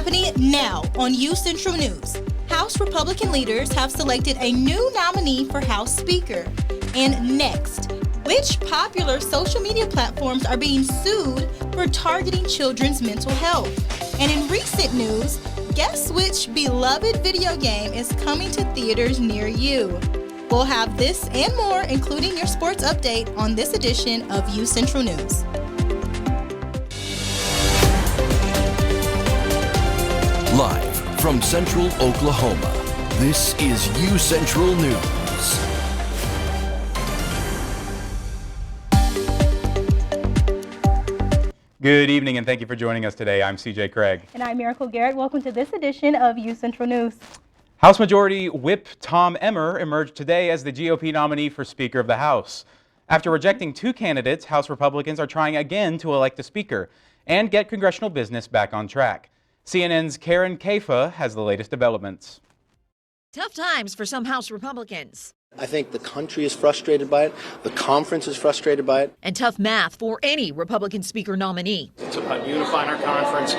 happening now on UCentral News. House Republican leaders have selected a new nominee for House Speaker. And next, which popular social media platforms are being sued for targeting children's mental health? And in recent news, guess which beloved video game is coming to theaters near you? We'll have this and more, including your sports update, on this edition of UCentral News. Live from Central Oklahoma, this is UCentral News. Good evening and thank you for joining us today. I'm CJ Craig. And I'm Miracle Garrett. Welcome to this edition of UCentral News. House Majority Whip Tom Emmer emerged today as the GOP nominee for Speaker of the House. After rejecting two candidates, House Republicans are trying again to elect a Speaker and get congressional business back on track. CNN's Karen Kaifa has the latest developments. Tough times for some House Republicans. I think the country is frustrated by it. The conference is frustrated by it. And tough math for any Republican Speaker nominee. It's about unifying our conference,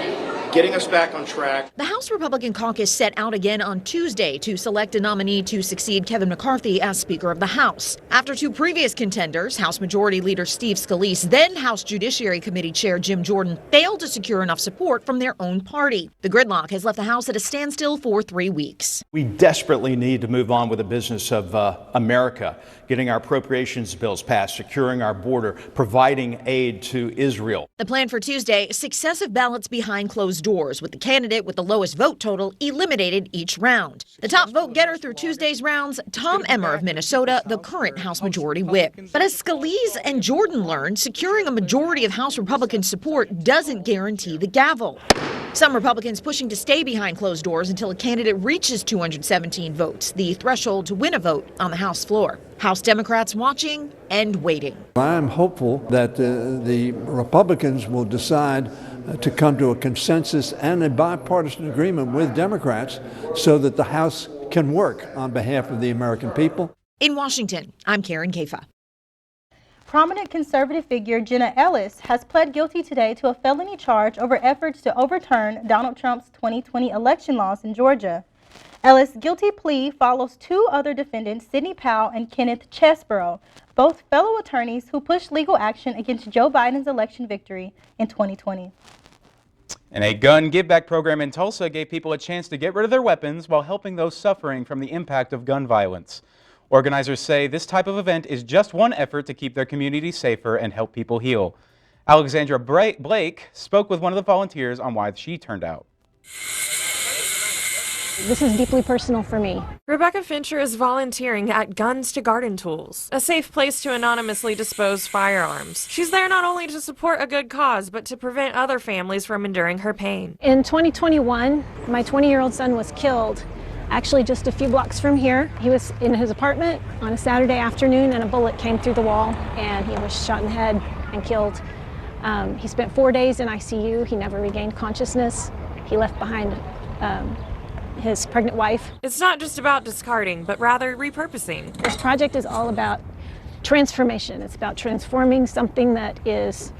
getting us back on track. The House Republican caucus set out again on Tuesday to select a nominee to succeed Kevin McCarthy as Speaker of the House. After two previous contenders, House Majority Leader Steve Scalise, then House Judiciary Committee Chair Jim Jordan, failed to secure enough support from their own party. The gridlock has left the House at a standstill for 3 weeks. We desperately need to move on with the business of America, getting our appropriations bills passed, securing our border, providing aid to Israel. The plan for Tuesday, successive ballots behind closed doors, with the candidate with the lowest vote total eliminated each round. The top vote getter through Tuesday's rounds, Tom Emmer of Minnesota, the current House Majority Whip. But as Scalise and Jordan learned, securing a majority of House Republican support doesn't guarantee the gavel. Some Republicans pushing to stay behind closed doors until a candidate reaches 217 votes, the threshold to win a vote on the House floor. House Democrats watching and waiting. I'm hopeful that the Republicans will decide to come to a consensus and a bipartisan agreement with Democrats so that the House can work on behalf of the American people. In Washington, I'm Karen Kaifa. Prominent conservative figure Jenna Ellis has pled guilty today to a felony charge over efforts to overturn Donald Trump's 2020 election laws in Georgia. Ellis' guilty plea follows two other defendants, Sidney Powell and Kenneth Chesborough, both fellow attorneys who pushed legal action against Joe Biden's election victory in 2020. And a gun give-back program in Tulsa gave people a chance to get rid of their weapons while helping those suffering from the impact of gun violence. Organizers say this type of event is just one effort to keep their community safer and help people heal. Alexandra Blake spoke with one of the volunteers on why she turned out. This is deeply personal for me. Rebecca Fincher is volunteering at Guns to Garden Tools, a safe place to anonymously dispose firearms. She's there not only to support a good cause, but to prevent other families from enduring her pain. In 2021, my 20-year-old son was killed, actually just a few blocks from here. He was in his apartment on a Saturday afternoon and a bullet came through the wall and he was shot in the head and killed. He spent 4 days in ICU. He never regained consciousness. He left behind his pregnant wife. It's not just about discarding, but rather repurposing. This project is all about transformation. It's about transforming something that is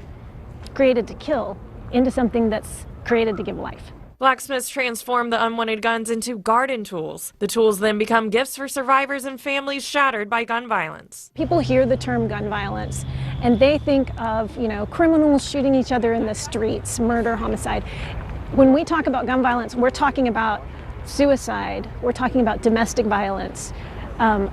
created to kill into something that's created to give life. Blacksmiths transform the unwanted guns into garden tools. The tools then become gifts for survivors and families shattered by gun violence. People hear the term gun violence and they think of, criminals shooting each other in the streets, murder, homicide. When we talk about gun violence, we're talking about suicide, we're talking about domestic violence,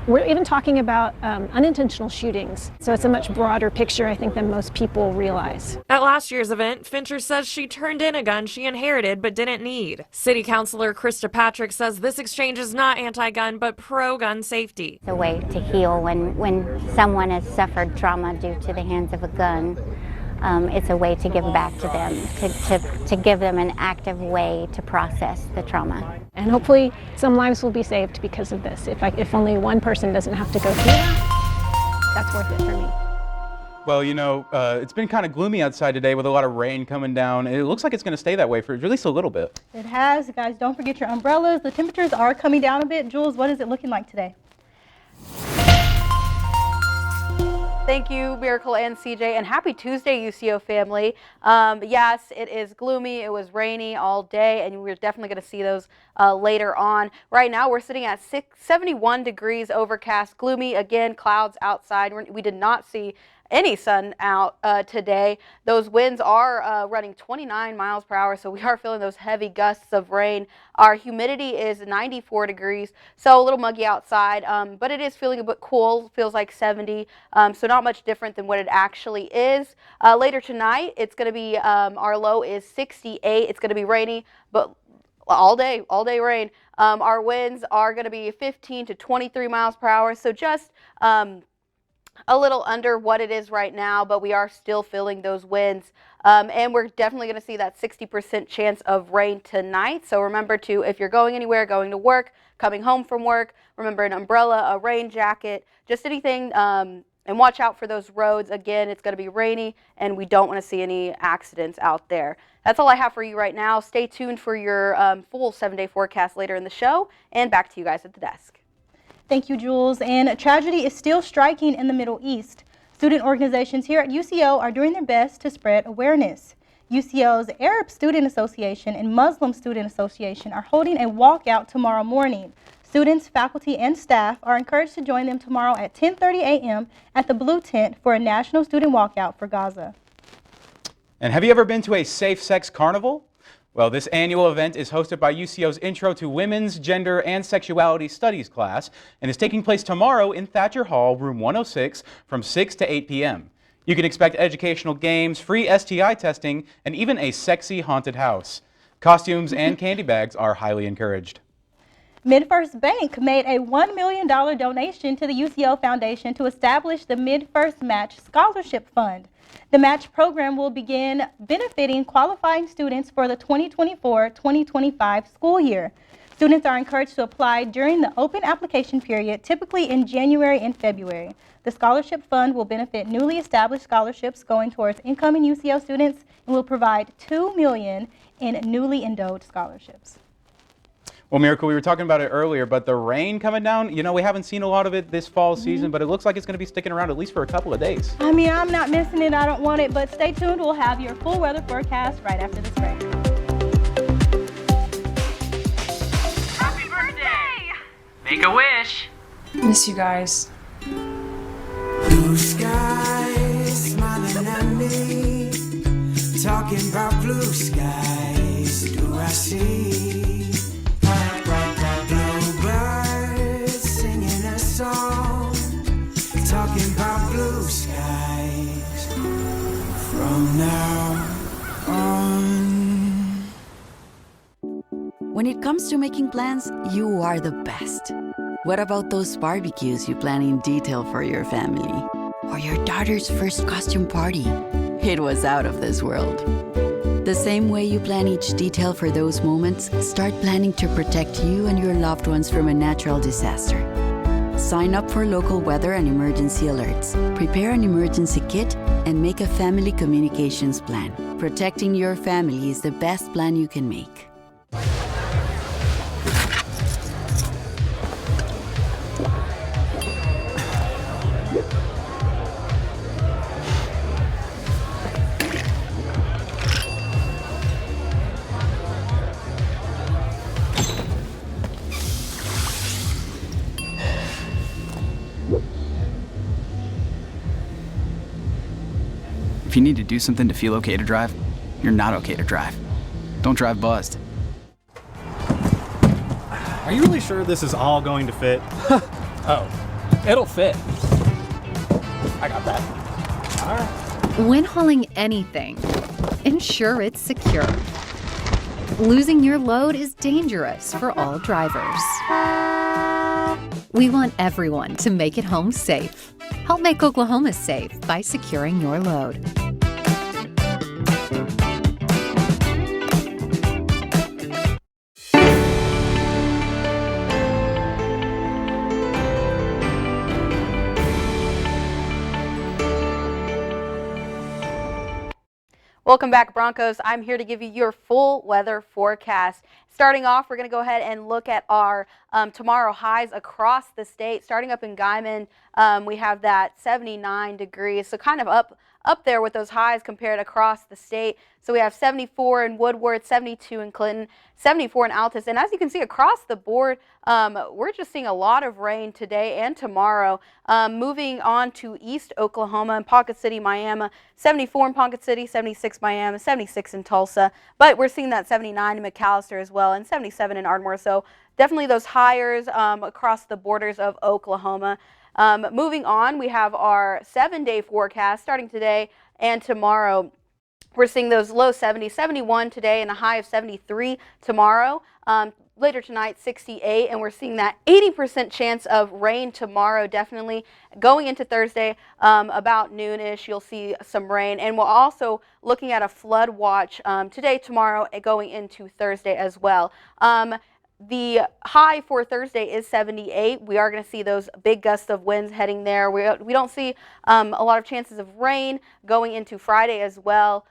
we're even talking about unintentional shootings. So it's a much broader picture, I think, than most people realize. At last year's event, Fincher says she turned in a gun she inherited but didn't need. City Councilor Krista Patrick says this exchange is not anti-gun but pro-gun safety. It's a way to heal when someone has suffered trauma due to the hands of a gun. It's a way to give back to them, to give them an active way to process the trauma. And hopefully some lives will be saved because of this. If only one person doesn't have to go through that, that's worth it for me. Well, it's been kind of gloomy outside today with a lot of rain coming down. It looks like it's going to stay that way for at least a little bit. It has. Guys, don't forget your umbrellas. The temperatures are coming down a bit. Jules, what is it looking like today? Thank you, Miracle and CJ, and happy Tuesday, UCO family. Yes, it is gloomy. It was rainy all day, and we're definitely going to see those later on. Right now, we're sitting at 71 degrees overcast, gloomy, again, clouds outside. We did not see any sun out today. Those winds are running 29 miles per hour, so we are feeling those heavy gusts of rain. Our humidity is 94 degrees, so a little muggy outside, but it is feeling a bit cool. Feels like 70, so not much different than what it actually is. Later tonight, it's going to be, our low is 68. It's going to be rainy, but all day rain. Our winds are going to be 15 to 23 miles per hour, so just a little under what it is right now, but we are still feeling those winds. And we're definitely going to see that 60% chance of rain tonight. So remember to, if you're going anywhere, going to work, coming home from work, remember an umbrella, a rain jacket, just anything, and watch out for those roads. Again, it's going to be rainy, and we don't want to see any accidents out there. That's all I have for you right now. Stay tuned for your full 7-day forecast later in the show, and back to you guys at the desk. Thank you, Jules. And tragedy is still striking in the Middle East. Student organizations here at UCO are doing their best to spread awareness. UCO's Arab Student Association and Muslim Student Association are holding a walkout tomorrow morning. Students, faculty, and staff are encouraged to join them tomorrow at 10:30 a.m. at the Blue Tent for a national student walkout for Gaza. And have you ever been to a safe sex carnival? Well, this annual event is hosted by UCO's Intro to Women's, Gender, and Sexuality Studies class and is taking place tomorrow in Thatcher Hall, room 106, from 6 to 8 p.m. You can expect educational games, free STI testing, and even a sexy haunted house. Costumes and candy bags are highly encouraged. MidFirst Bank made a $1 million donation to the UCO Foundation to establish the MidFirst Match Scholarship Fund. The match program will begin benefiting qualifying students for the 2024-2025 school year. Students are encouraged to apply during the open application period, typically in January and February. The scholarship fund will benefit newly established scholarships going towards incoming UCO students and will provide $2 million in newly endowed scholarships. Well, Miracle, we were talking about it earlier, but the rain coming down, you know, we haven't seen a lot of it this fall season, but it looks like it's going to be sticking around at least for a couple of days. I mean, I'm not missing it. I don't want it, but stay tuned. We'll have your full weather forecast right after this break. Happy birthday! Make a wish. Miss you guys. Blue skies smiling at me, talking about blue skies. Do I see? Talking about blue skies from now on. When it comes to making plans, you are the best. What about those barbecues you plan in detail for your family? Or your daughter's first costume party? It was out of this world. The same way you plan each detail for those moments, start planning to protect you and your loved ones from a natural disaster. Sign up for local weather and emergency alerts. Prepare an emergency kit and make a family communications plan. Protecting your family is the best plan you can make. If you need to do something to feel okay to drive, you're not okay to drive. Don't drive buzzed. Are you really sure this is all going to fit? Oh, it'll fit. I got that. All right. When hauling anything, ensure it's secure. Losing your load is dangerous for all drivers. We want everyone to make it home safe. Help make Oklahoma safe by securing your load. Welcome back, Broncos. I'm here to give you your full weather forecast. Starting off, we're going to go ahead and look at our tomorrow highs across the state. Starting up in Guyman, we have that 79 degrees, so kind of up there with those highs compared across the state. So we have 74 in Woodward, 72 in Clinton, 74 in Altus. And as you can see across the board, we're just seeing a lot of rain today and tomorrow. Moving on to East Oklahoma and Pocket City, Miami, 74 in Pocket City, 76 Miami, 76 in Tulsa. But we're seeing that 79 in McAllister as well and 77 in Ardmore. So definitely those higher across the borders of Oklahoma. Moving on, we have our 7-day forecast starting today and tomorrow. We're seeing those low 70s, 71 today and a high of 73 tomorrow. Later tonight, 68, and we're seeing that 80% chance of rain tomorrow, definitely. Going into Thursday, about noonish, you'll see some rain, and we're also looking at a flood watch today, tomorrow, and going into Thursday as well. The high for Thursday is 78. We are going to see those big gusts of winds heading there. We don't see a lot of chances of rain going into Friday as well.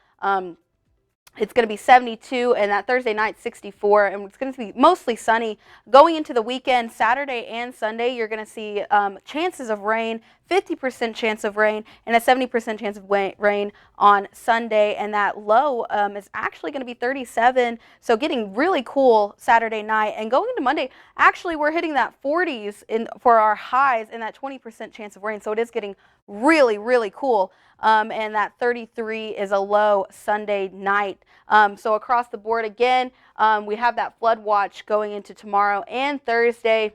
It's going to be 72, and that Thursday night 64, and it's going to be mostly sunny. Going into the weekend, Saturday and Sunday, you're going to see chances of rain, 50% chance of rain, and a 70% chance of rain on Sunday, and that low is actually going to be 37, so getting really cool Saturday night. And going into Monday, actually we're hitting that 40s for our highs and that 20% chance of rain, so it is getting really, really cool. And that 33 is a low Sunday night. So across the board again, we have that flood watch going into tomorrow and Thursday.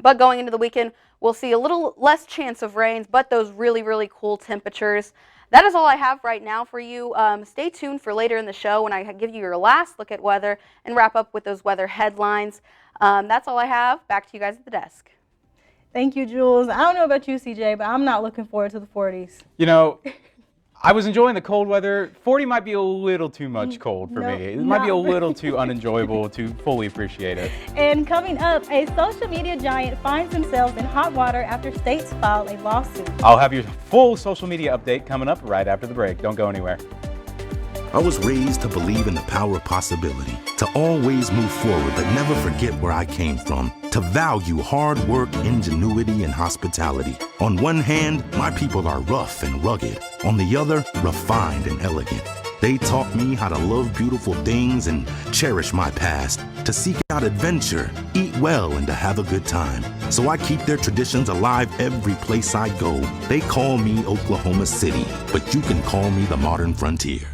But going into the weekend, we'll see a little less chance of rains, but those really, really cool temperatures. That is all I have right now for you. Stay tuned for later in the show when I give you your last look at weather and wrap up with those weather headlines. That's all I have. Back to you guys at the desk. Thank you, Jules. I don't know about you, CJ, but I'm not looking forward to the 40s. You know, I was enjoying the cold weather. 40 might be a little too much cold for me. It might be a little too unenjoyable to fully appreciate it. And coming up, a social media giant finds themselves in hot water after states file a lawsuit. I'll have your full social media update coming up right after the break. Don't go anywhere. I was raised to believe in the power of possibility, to always move forward but never forget where I came from, to value hard work, ingenuity, and hospitality. On one hand, my people are rough and rugged. On the other, refined and elegant. They taught me how to love beautiful things and cherish my past, to seek out adventure, eat well, and to have a good time. So I keep their traditions alive every place I go. They call me Oklahoma City, but you can call me the modern frontier.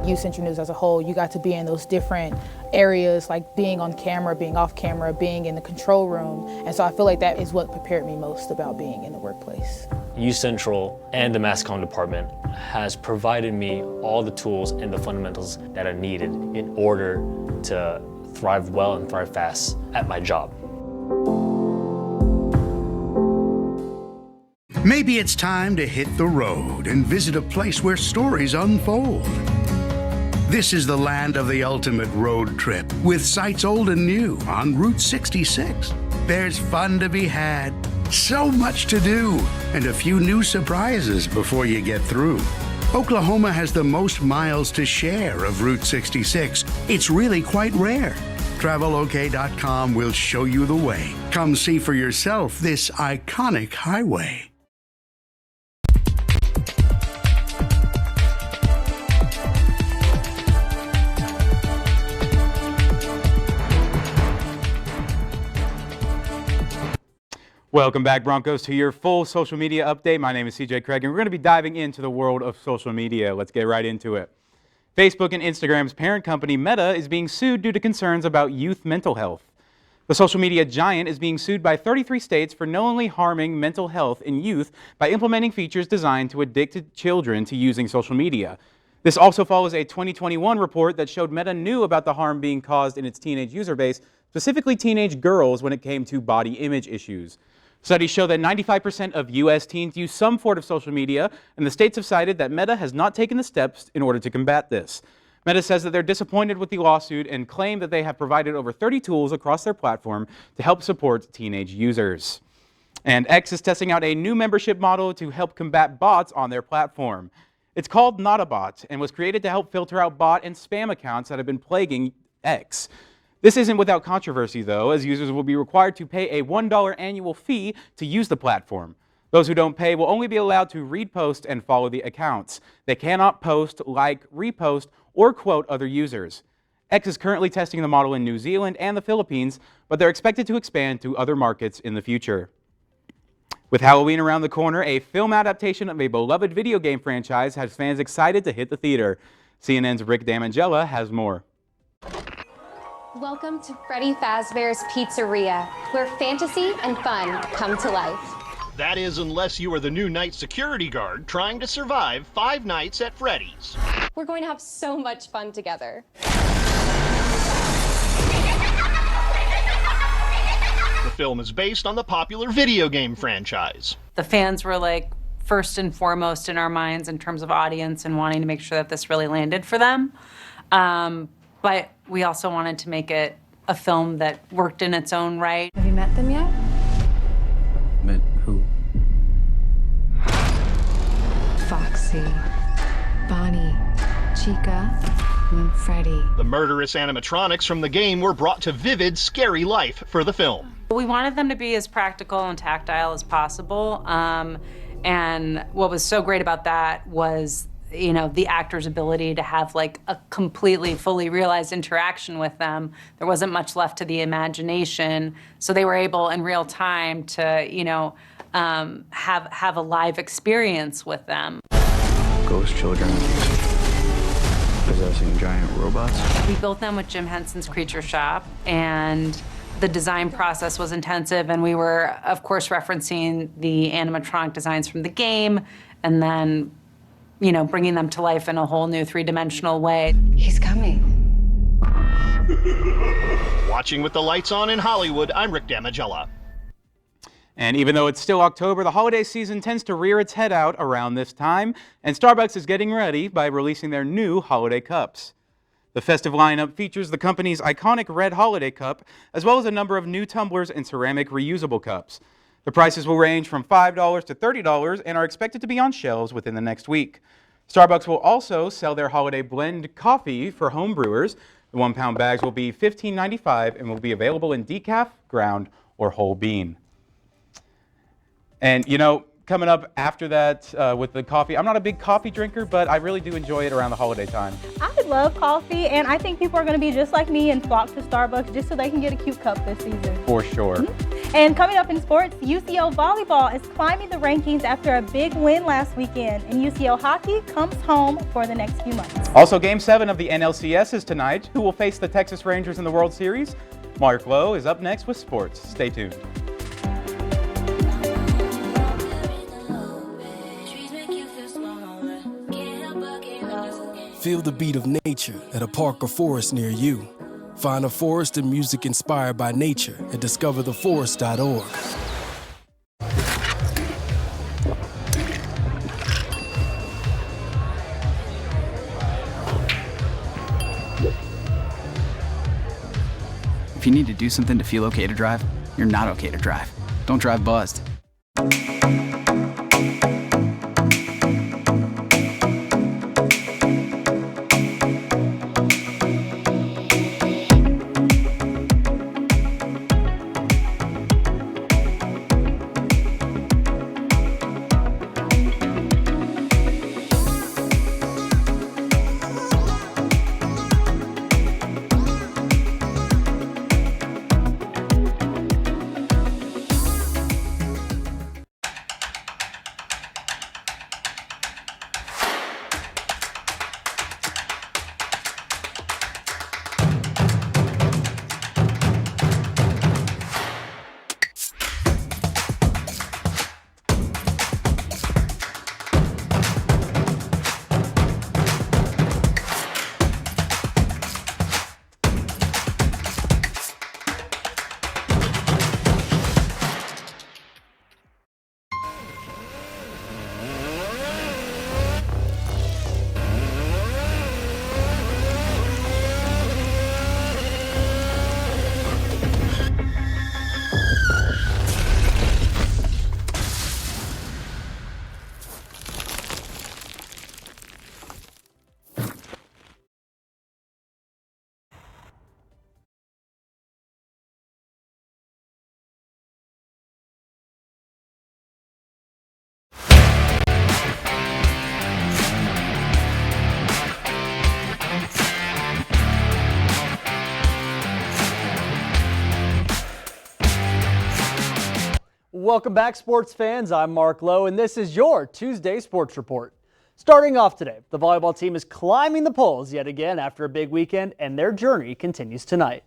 UCentral News as a whole, you got to be in those different areas, like being on camera, being off camera, being in the control room. And so I feel like that is what prepared me most about being in the workplace. UCentral and the Mass Comm department has provided me all the tools and the fundamentals that are needed in order to thrive well and thrive fast at my job. Maybe it's time to hit the road and visit a place where stories unfold. This is the land of the ultimate road trip, with sights old and new on Route 66. There's fun to be had, so much to do, and a few new surprises before you get through. Oklahoma has the most miles to share of Route 66. It's really quite rare. TravelOK.com will show you the way. Come see for yourself this iconic highway. Welcome back, Broncos, to your full social media update. My name is CJ Craig, and we're going to be diving into the world of social media. Let's get right into it. Facebook and Instagram's parent company, Meta, is being sued due to concerns about youth mental health. The social media giant is being sued by 33 states for knowingly harming mental health in youth by implementing features designed to addict children to using social media. This also follows a 2021 report that showed Meta knew about the harm being caused in its teenage user base, specifically teenage girls, when it came to body image issues. Studies show that 95% of U.S. teens use some form of social media, and the states have cited that Meta has not taken the steps in order to combat this. Meta says that they're disappointed with the lawsuit and claim that they have provided over 30 tools across their platform to help support teenage users. And X is testing out a new membership model to help combat bots on their platform. It's called Not a Bot and was created to help filter out bot and spam accounts that have been plaguing X. This isn't without controversy, though, as users will be required to pay a $1 annual fee to use the platform. Those who don't pay will only be allowed to read, post, and follow the accounts. They cannot post, like, repost, or quote other users. X is currently testing the model in New Zealand and the Philippines, but they're expected to expand to other markets in the future. With Halloween around the corner, a film adaptation of a beloved video game franchise has fans excited to hit the theater. CNN's Rick Damangella has more. Welcome to Freddy Fazbear's Pizzeria, where fantasy and fun come to life. That is, unless you are the new night security guard trying to survive 5 nights at Freddy's. We're going to have so much fun together. The film is based on the popular video game franchise. The fans were like first and foremost in our minds in terms of audience and wanting to make sure that this really landed for them. But we also wanted to make it a film that worked in its own right. Have you met them yet? Met who? Foxy, Bonnie, Chica, and Freddy. The murderous animatronics from the game were brought to vivid, scary life for the film. We wanted them to be as practical and tactile as possible. And what was so great about that was, you know, the actor's ability to have like a completely fully realized interaction with them. There wasn't much left to the imagination. So they were able in real time to, you know, have a live experience with them. Ghost children possessing giant robots. We built them with Jim Henson's Creature Shop, and the design process was intensive, and we were, of course, referencing the animatronic designs from the game, and then, you know, bringing them to life in a whole new three-dimensional way. He's coming. Watching with the lights on in Hollywood, I'm Rick Damangella. And even though it's still October, the holiday season tends to rear its head out around this time, and Starbucks is getting ready by releasing their new holiday cups. The festive lineup features the company's iconic red holiday cup, as well as a number of new tumblers and ceramic reusable cups. The prices will range from $5 to $30 and are expected to be on shelves within the next week. Starbucks will also sell their holiday blend coffee for home brewers. The 1-pound bags will be $15.95 and will be available in decaf, ground, or whole bean. And, you know, coming up after that with the coffee, I'm not a big coffee drinker, but I really do enjoy it around the holiday time. I love coffee, and I think people are going to be just like me and flock to Starbucks just so they can get a cute cup this season. For sure. And coming up in sports, UCO volleyball is climbing the rankings after a big win last weekend, and UCO hockey comes home for the next few months. Also, Game 7 of the NLCS is tonight. Who will face the Texas Rangers in the World Series? Mark Lowe is up next with sports. Stay tuned. Feel the beat of nature at a park or forest near you. Find a forest and music inspired by nature at discovertheforest.org. If you need to do something to feel okay to drive, you're not okay to drive. Don't drive buzzed. Welcome back, sports fans. I'm Mark Lowe, and this is your Tuesday Sports Report. Starting off today, the volleyball team is climbing the polls yet again after a big weekend, and their journey continues tonight.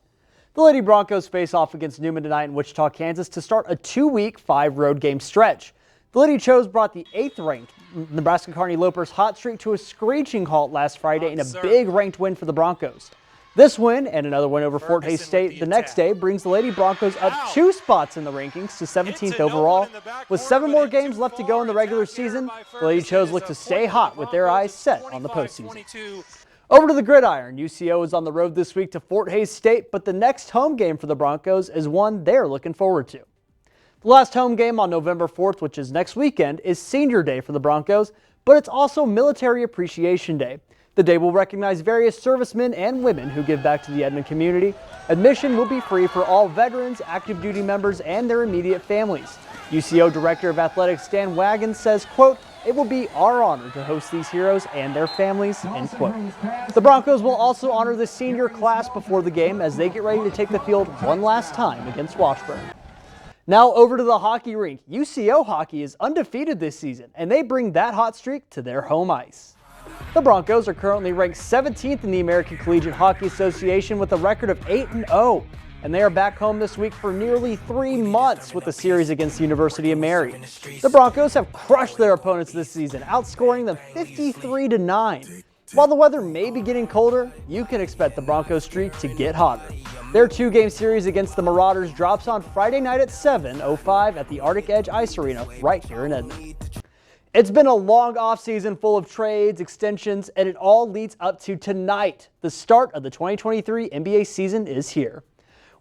The Lady Broncos face off against Newman tonight in Wichita, Kansas to start a 2-week, 5-road game stretch. The Lady Cho's brought the 8th-ranked Nebraska Kearney Lopers hot streak to a screeching halt last Friday in a big ranked win for the Broncos. This win and another win over Fort Hays State the next day brings the Lady Broncos up 2 spots in the rankings to 17th overall. With 7 more games left to go in the regular season, the Lady Cho's look to stay hot with their eyes set on the postseason. Over to the gridiron, UCO is on the road this week to Fort Hays State, but the next home game for the Broncos is one they're looking forward to. The last home game on November 4th, which is next weekend, is Senior Day for the Broncos, but it's also Military Appreciation Day. The day will recognize various servicemen and women who give back to the Edmond community. Admission will be free for all veterans, active duty members, and their immediate families. UCO Director of Athletics Stan Wagon says, quote, "It will be our honor to host these heroes and their families," end quote. The Broncos will also honor the senior class before the game as they get ready to take the field one last time against Washburn. Now over to the hockey rink. UCO hockey is undefeated this season, and they bring that hot streak to their home ice. The Broncos are currently ranked 17th in the American Collegiate Hockey Association with a record of 8-0, and they are back home this week for nearly 3 months with a series against the University of Mary. The Broncos have crushed their opponents this season, outscoring them 53-9. While the weather may be getting colder, you can expect the Broncos streak to get hotter. Their 2-game series against the Marauders drops on Friday night at 7:05 at the Arctic Edge Ice Arena right here in Edmond. It's been a long offseason full of trades, extensions, and it all leads up to tonight. The start of the 2023 NBA season is here.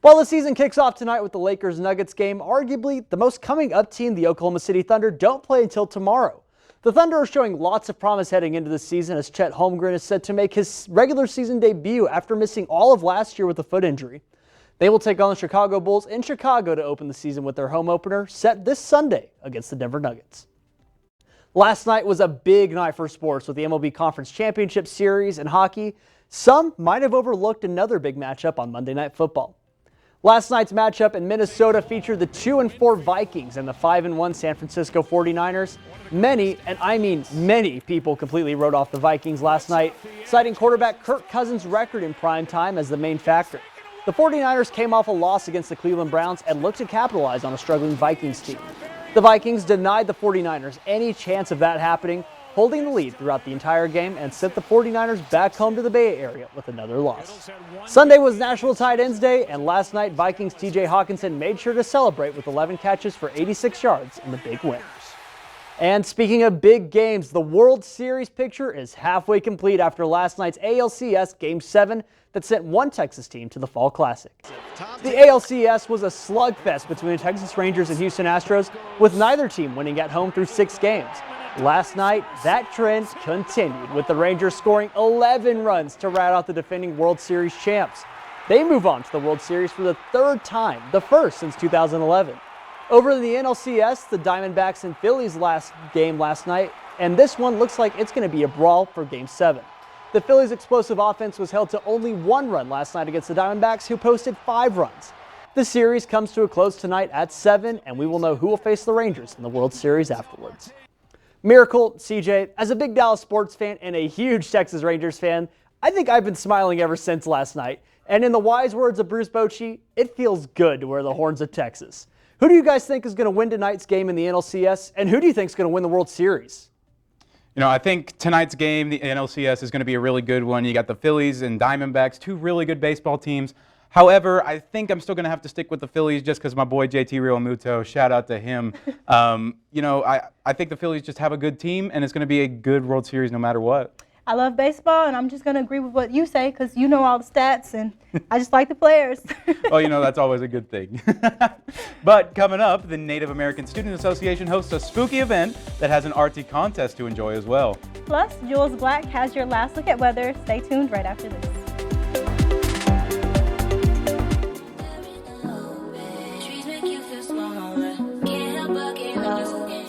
While the season kicks off tonight with the Lakers-Nuggets game, arguably the most coming-up team, the Oklahoma City Thunder, don't play until tomorrow. The Thunder are showing lots of promise heading into the season as Chet Holmgren is set to make his regular season debut after missing all of last year with a foot injury. They will take on the Chicago Bulls in Chicago to open the season with their home opener set this Sunday against the Denver Nuggets. Last night was a big night for sports with the MLB Conference Championship Series and hockey. Some might have overlooked another big matchup on Monday Night Football. Last night's matchup in Minnesota featured the 2-4 Vikings and the 5-1 San Francisco 49ers. Many, and I mean many, people completely wrote off the Vikings last night, citing quarterback Kirk Cousins' record in prime time as the main factor. The 49ers came off a loss against the Cleveland Browns and looked to capitalize on a struggling Vikings team. The Vikings denied the 49ers any chance of that happening, holding the lead throughout the entire game and sent the 49ers back home to the Bay Area with another loss. Sunday was National Tight Ends Day, and last night Vikings TJ Hawkinson made sure to celebrate with 11 catches for 86 yards in the big win. And speaking of big games, the World Series picture is halfway complete after last night's ALCS Game 7 that sent one Texas team to the Fall Classic. The ALCS was a slugfest between the Texas Rangers and Houston Astros, with neither team winning at home through 6 games. Last night, that trend continued, with the Rangers scoring 11 runs to rat out the defending World Series champs. They move on to the World Series for the 3rd time, the first since 2011. Over in the NLCS, the Diamondbacks and Phillies last night, and this one looks like it's going to be a brawl for Game 7. The Phillies' explosive offense was held to only 1 run last night against the Diamondbacks, who posted 5 runs. The series comes to a close tonight at 7, and we will know who will face the Rangers in the World Series afterwards. Miracle, CJ, as a big Dallas sports fan and a huge Texas Rangers fan, I think I've been smiling ever since last night. And in the wise words of Bruce Bochy, it feels good to wear the horns of Texas. Who do you guys think is going to win tonight's game in the NLCS, and who do you think is going to win the World Series? You know, I think tonight's game, the NLCS, is going to be a really good one. You got the Phillies and Diamondbacks, 2 really good baseball teams. However, I think I'm still going to have to stick with the Phillies just because my boy JT Realmuto, shout out to him. You know, I think the Phillies just have a good team, and it's going to be a good World Series no matter what. I love baseball, and I'm just going to agree with what you say because you know all the stats, and I just like the players. Well, you know, that's always a good thing. But coming up, the Native American Student Association hosts a spooky event that has an artsy contest to enjoy as well. Plus, Jules Black has your last look at weather. Stay tuned right after this.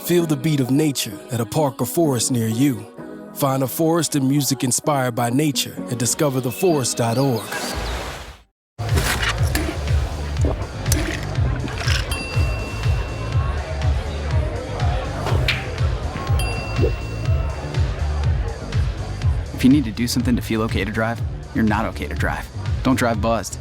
Feel the beat of nature at a park or forest near you. Find a forest and music inspired by nature at discovertheforest.org. If you need to do something to feel okay to drive, you're not okay to drive. Don't drive buzzed.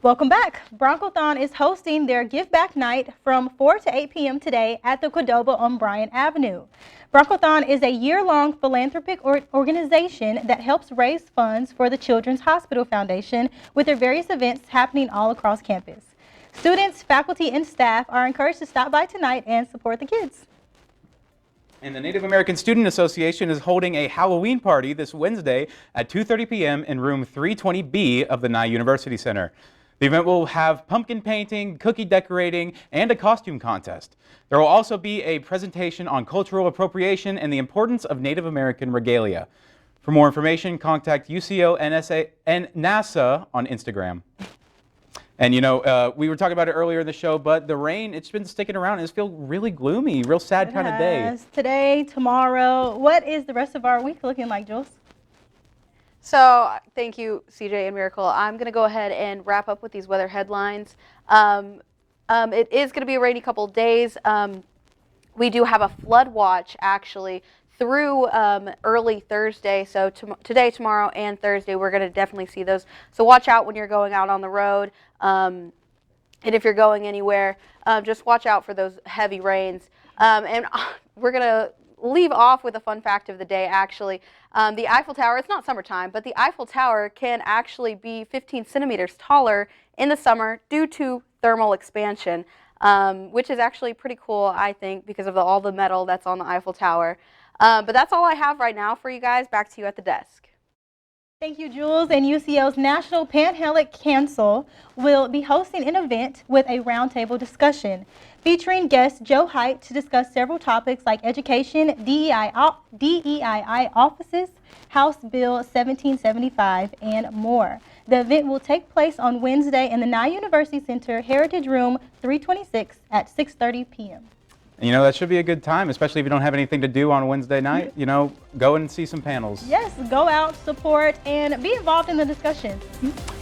Welcome back. Broncothon is hosting their Give Back Night from 4 to 8 p.m. today at the Qdoba on Bryant Avenue. Broncothon is a year-long philanthropic organization that helps raise funds for the Children's Hospital Foundation with their various events happening all across campus. Students, faculty, and staff are encouraged to stop by tonight and support the kids. And the Native American Student Association is holding a Halloween party this Wednesday at 2:30 p.m. in room 320B of the Nye University Center. The event will have pumpkin painting, cookie decorating, and a costume contest. There will also be a presentation on cultural appropriation and the importance of Native American regalia. For more information, contact UCO NSA and NASA on Instagram. And you know, we were talking about it earlier in the show, but the rain, it's been sticking around and it's feel really gloomy, real sad kind of day. Today, tomorrow. What is the rest of our week looking like, Jules? So thank you, CJ and Miracle. I'm going to go ahead and wrap up with these weather headlines. It is going to be a rainy couple of days. We do have a flood watch actually through early Thursday. So today, tomorrow, and Thursday, we're going to definitely see those. So watch out when you're going out on the road. And if you're going anywhere, just watch out for those heavy rains. And we're going to leave off with a fun fact of the day, actually. The Eiffel Tower, it's not summertime, but the Eiffel Tower can actually be 15 centimeters taller in the summer due to thermal expansion, which is actually pretty cool, I think, because of all the metal that's on the Eiffel Tower. But that's all I have right now for you guys. Back to you at the desk. Thank you, Jules. And UCO's National Panhellenic Council will be hosting an event with a roundtable discussion featuring guest Joe Height to discuss several topics like education, DEI offices, House Bill 1775, and more. The event will take place on Wednesday in the Nye University Center, Heritage Room 326 at 6:30 p.m. You know, that should be a good time, especially if you don't have anything to do on Wednesday night. You know, go and see some panels. Yes, go out, support, and be involved in the discussion.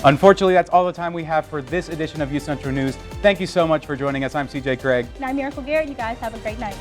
Unfortunately, that's all the time we have for this edition of UCentral News. Thank you so much for joining us. I'm CJ Craig. And I'm Miracle Garrett. You guys have a great night.